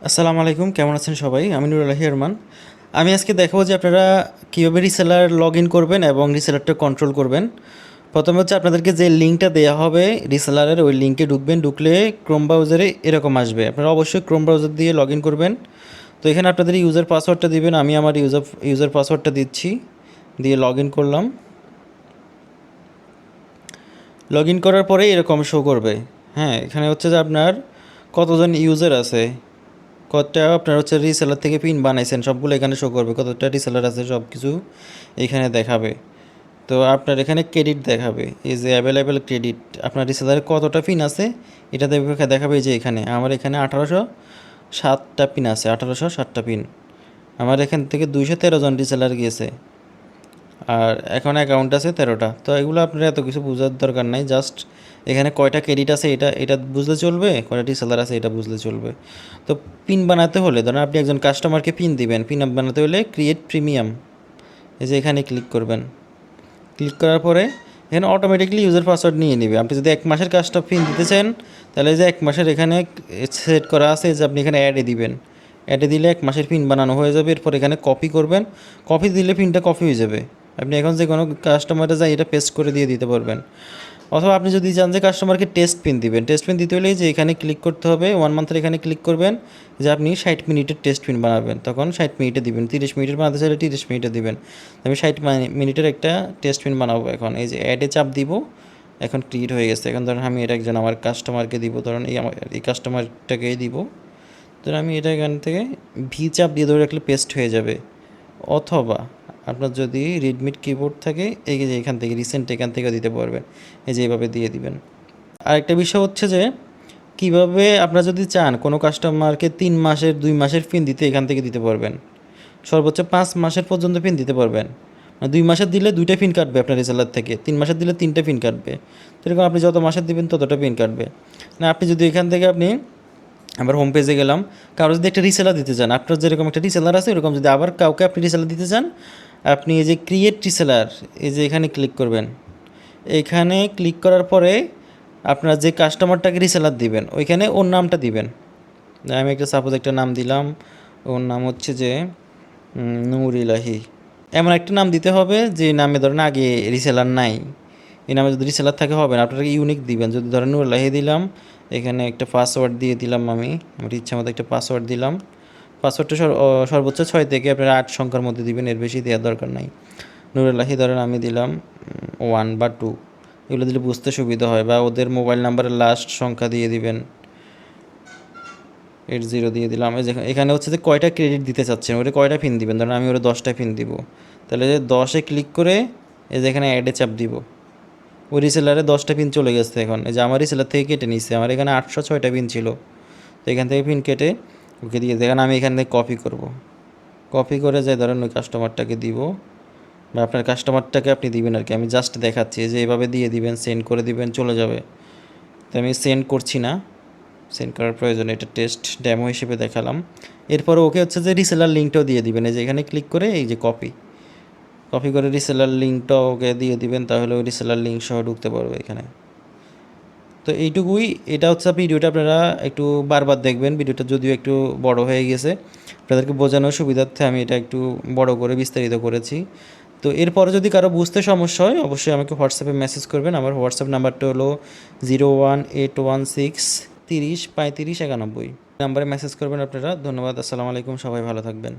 আসসালামু আলাইকুম, কেমন আছেন সবাই? আমি নুরুল্লাহি আরমান। আমি আজকে দেখাবো যে আপনারা কীভাবে রিসেলার লগ ইন করবেন এবং রিসেলারটা কন্ট্রোল করবেন। প্রথমে হচ্ছে আপনাদেরকে যে লিঙ্কটা দেওয়া হবে রিসেলারের, ওই লিঙ্কে ঢুকবেন। ঢুকলে ক্রোম ব্রাউজারে এরকম আসবে। আপনারা অবশ্যই ক্রোম ব্রাউজার দিয়ে লগ ইন করবেন। তো এখানে আপনাদের ইউজার পাসওয়ার্ডটা দিবেন। আমি আমার ইউজার পাসওয়ার্ডটা দিচ্ছি, দিয়ে লগ ইন করলাম। লগ ইন করার পরে এরকম শো করবে। হ্যাঁ, এখানে হচ্ছে যে আপনার কতজন ইউজার আছে, কতটা আপনার হচ্ছে রিসেলার থেকে পিন বানাইছেন, সবগুলো এখানে শো করবে। কতটা রিসেলার আছে সব কিছু এখানে দেখাবে। তো আপনার এখানে ক্রেডিট দেখাবে, এই যে অ্যাভেলেবেল ক্রেডিট, আপনার রিসেলারে কতটা পিন আছে এটা দেখাবে। যে এখানে আমার এখানে 1807টা পিন আছে, 1807টা পিন। আমার এখান থেকে 213 জন রিসেলার গিয়েছে, আর এখন অ্যাকাউন্ট আছে 13টা। তো এগুলো আপনার এত কিছু বোঝার দরকার নাই, জাস্ট এখানে কয়টা ক্রেডিট আছে এটা এটা বুঝলে চলবে, কয়টা রিসেলার আছে এটা বুঝলে চলবে। তো পিন বানাতে হলে ধরেন আপনি একজন কাস্টমারকে পিন দিবেন, পিন বানাতে হলে ক্রিয়েট প্রিমিয়াম, এই যে এখানে ক্লিক করবেন। ক্লিক করার পরে এখানে অটোমেটিকলি ইউজার পাসওয়ার্ড নিয়ে নেবে। আপনি যদি 1 মাসের কাজটা পিন দিতে চান, তাহলে যে 1 মাসের এখানে সেট করা আছে, যে আপনি এখানে অ্যাডে দিবেন। অ্যাডে দিলে 1 মাসের পিন বানানো হয়ে যাবে। এরপর এখানে কপি করবেন, কপি দিলে পিনটা কপি হয়ে যাবে। আপনি এখন যে কোনো কাস্টমারে যায় এটা পেস্ট করে দিয়ে দিতে পারবেন। অথবা আপনি যদি চান যে কাস্টমারকে টেস্ট পিন দিবেন, টেস্ট পিন দিতে হলে যে এখানে ক্লিক করতে হবে, 1 মান্থের এখানে ক্লিক করবেন, যে আপনি 60 মিনিটের টেস্ট পিন বানাবেন, তখন 60 মিনিটে দিবেন। 30 মিনিটের বানাতে চাইলে 30 মিনিটে দিবেন। আমি 60 মিনিটের একটা টেস্ট পিন বানাবো। এখন এই যে অ্যাডে চাপ দিব, এখন ক্রিয়েট হয়ে গেছে। এখন ধরুন আমি এটা একজন আমার কাস্টমারকে দিব, ধরুন এই কাস্টমারটাকেই দিব। ধরুন আমি এটা এখান থেকে ভি চাপ দিয়ে ধরে রাখলে পেস্ট হয়ে যাবে। অথবা আপনার যদি রেডমিট কিবোর্ড থাকে, এই যে এখান থেকে রিসেন্ট এখান থেকেও দিতে পারবেন, এই যে এইভাবে দিয়ে দিবেন। আরেকটা বিষয় হচ্ছে যে কিভাবে আপনারা যদি চান কোনো কাস্টমারকে 3 মাসের 2 মাসের পিন দিতে, এখান থেকে দিতে পারবেন। সর্বোচ্চ 5 মাসের পর্যন্ত পিন দিতে পারবেন। 2 মাসের দিলে 2টা পিন কাটবে আপনার রিসেলার থেকে, 3 মাসের দিলে 3টে পিন কাটবে। তো এরকম আপনি যত মাসের দিবেন ততটা পিন কাটবে। না আপনি যদি এখান থেকে আপনি আবার হোম পেজে গেলাম, কারো যদি একটা রিসেলার দিতে চান, আপনার যেরকম একটা রিসেলার আছে এরকম যদি আবার কাউকে আপনি রিসেলার দিতে চান, আপনি এই যে ক্রিয়েট রিসেলার, এই যে এখানে ক্লিক করবেন। এখানে ক্লিক করার পরে আপনার যে কাস্টমারটাকে রিসেলার দিবেন ওইখানে ওর নামটা দিবেন। আমি একটা সাপোজ একটা নাম দিলাম, ওর নাম হচ্ছে যে নূর ইলাহি। এমন একটা নাম দিতে হবে যে নামে ধরেন আগে রিসেলার নাই। এই নামে যদি রিসেলার থাকে হবে না, আপনারা ইউনিক দিবেন। যদি ধরেন নূর ইলাহি দিলাম, এখানে একটা পাসওয়ার্ড দিয়ে দিলাম, আমি আমার ইচ্ছা মতো একটা পাসওয়ার্ড দিলাম। পাসওয়ার্ডটা সর্বোচ্চ 6 থেকে আপনারা 8 সংখ্যার মধ্যে দিবেন, এর বেশি দেওয়ার দরকার নাই। নুরুল্লাহি ধরেন আমি দিলাম 1 বা 2, এগুলো দিলে বুঝতে সুবিধা হয়। বা ওদের মোবাইল নাম্বারের লাস্ট সংখ্যা দিয়ে দিবেন, 80 দিয়ে দিলাম। এখানে হচ্ছে যে কয়টা ক্রেডিট দিতে চাচ্ছেন, ওটা কয়টা পিন দিবেন। ধরেন আমি ওরা 10টা পিন দিব, তাহলে 10-এ ক্লিক করে এই যে এখানে অ্যাডে চাপ দিব। ওই রিসেলারে 10টা পিন চলে গেছে। এখন এই যে আমার রিসেলার থেকে কেটে নিচ্ছে, আমার এখানে 806টা পিন ছিল। তো এখান থেকে পিন কেটে ওকে দিয়ে দেখেন আমি এখান থেকে কপি করব। কপি করে যাই ধরেন ওই কাস্টমারটাকে দিব, বা আপনার কাস্টমারটাকে আপনি দিবেন আর কি। আমি জাস্ট দেখাচ্ছি যে এভাবে দিয়ে দিবেন, সেন্ড করে দিবেন, চলে যাবে। তো আমি সেন্ড করছি না, সেন্ড করার প্রয়োজন, এটা টেস্ট ডেমো হিসেবে দেখালাম। এরপরে ওকে হচ্ছে যে রিসেলার লিঙ্কটাও দিয়ে দিবেন, এই যে এখানে ক্লিক করে এই যে কপি কপি করে রিসেলার লিঙ্কটাও ওকে দিয়ে দিবেন, তাহলে ওই রিসেলার লিঙ্ক সহ ঢুকতে পারবে এখানে। তো এইটুকুই। এটা হচ্ছে ভিডিওটা আপনারা একটু বারবার দেখবেন। ভিডিওটা যদিও একটু বড় হয়ে গেছে, আপনাদেরকে বোঝানোর সুবিধার্থে আমি এটা একটু বড় করে বিস্তারিত করেছি। তো এরপরে যদি কারো বুঝতে সমস্যা হয় অবশ্যই আমাকে হোয়াটসঅ্যাপে মেসেজ করবেন। আমার হোয়াটসঅ্যাপ নাম্বারটা হলো 01816 30 35 91 নাম্বারে মেসেজ করবেন আপনারা। ধন্যবাদ। আসসালামু আলাইকুম, সবাই ভালো থাকবেন।